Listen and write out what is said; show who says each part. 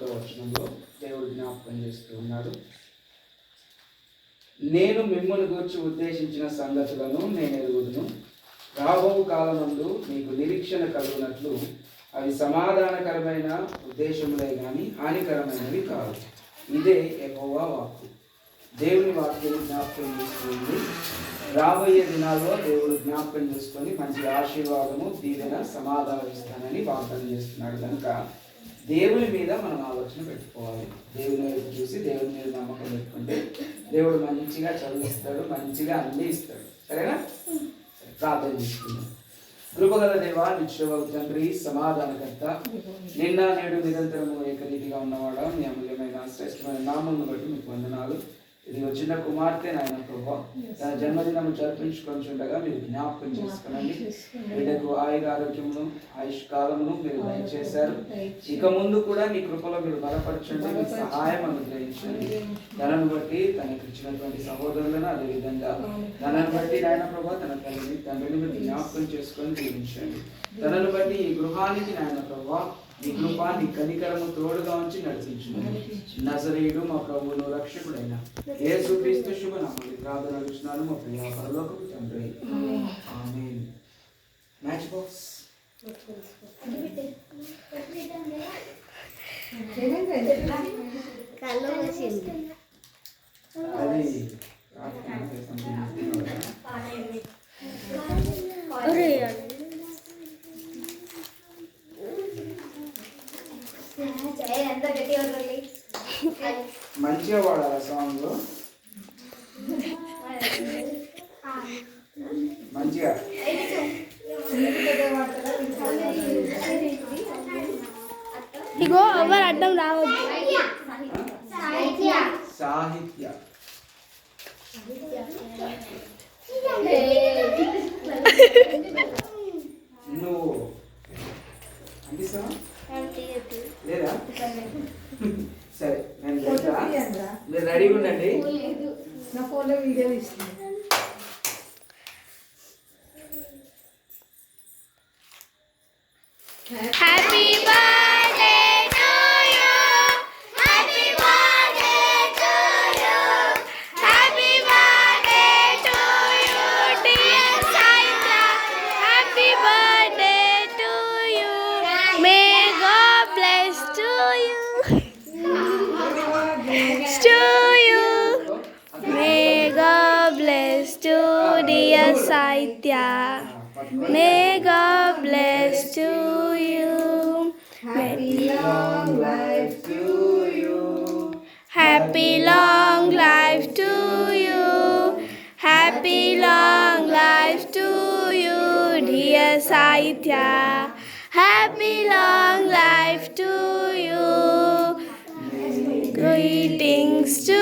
Speaker 1: 11వ వచనంలో దేవుడు జ్ఞాపకం చేస్తూ ఉన్నాడు. నేను మిమ్మల్ని గురించి ఉద్దేశించిన సంగతులను నేను ఎరుగుదును. రాబో కాలమందు మీకు నిరీక్షణ కలుగునట్లు అవి సమాధానకరమైన ఉద్దేశములే కానీ హానికరమైనవి కాదు. ఇదే యెహోవా వాక్కు. దేవుని వాక్యం జ్ఞాపకం చేసుకుంది. రాబోయే దినాల్లో దేవుడు జ్ఞాపకం చేసుకొని మంచి ఆశీర్వాదము, దీవెన, సమాధానం ఇస్తానని వాగ్దానం చేస్తున్నాడు. కనుక దేవుని మీద మనం ఆలోచన పెట్టుకోవాలి. దేవుని వైపు చూసి దేవుని మీద నమ్మకం పెట్టుకుంటే దేవుడు మంచిగా చదివిస్తాడు, మంచిగా అన్ని ఇస్తాడు. సరేనా? ప్రార్థన చేసుకుందాం. కృపగల దేవా, నిత్యవగు తండ్రి, సమాధానకర్త, నిన్న నేడు నిరంతరము ఏకరీతిగా ఉన్నవాడా, మీ అమూల్యమైన శ్రేష్టమైన నామమును బట్టి మీకు వందనాలు. ఇది చిన్న కుమార్తె నాయన ప్రభా, తన జన్మదినం జరిపించుకొనిచుండగా మీరు జ్ఞాపకం చేసుకోనండి. బిడ్డకు ఆయుర ఆరోగ్యమును ఆయుష్కాలమును మీరు దయచేశారు. ఇక ముందు కూడా మీ కృపలో మీరు బలపరచండి, మీ సహాయం అనుగ్రహించండి. తనను బట్టి తనకు ఇచ్చినటువంటి సహోదరులను, అదేవిధంగా తనను బట్టి నాయన ప్రభా తన తల్లిని తండ్రిని మీరు జ్ఞాపకం చేసుకొని దీవించండి. తనను బట్టి ఈ గృహానికి నాయన ప్రభా ఈ కృపాన్ని కనికరము తోడుగా ఉంచి నడిపించును. నజరేయుడు మా ప్రభువును రక్షకుడైన యేసుక్రీస్తు శుభ నామములో ప్రార్థన చేస్తున్నాను మా ప్రియ పరలోకపు తండ్రి. ఆమేన్. మ్యాచ్ బాక్స్ అది మంచిగా వాడాలి సాంగ్ మంచిగా.
Speaker 2: ఇగో ఎవరు అడ్డం రావద్దు.
Speaker 1: సాహిత్య నువ్వు అందిస్తావా లేదా? సరే, నేను మీరు రెడీగా ఉండండి.
Speaker 3: నా ఫోన్లో వీడియో ఇస్తుంది.
Speaker 2: Happy birthday to you, happy birthday to you, happy birthday to you dear Saitya, happy birthday to you, may God bless to you, to you, may God bless to dear Saitya, may God bless to you.
Speaker 1: Happy long life to you.
Speaker 2: Happy long life to you. Happy long life to you, dear Saitya. Happy long life to you. Greetings to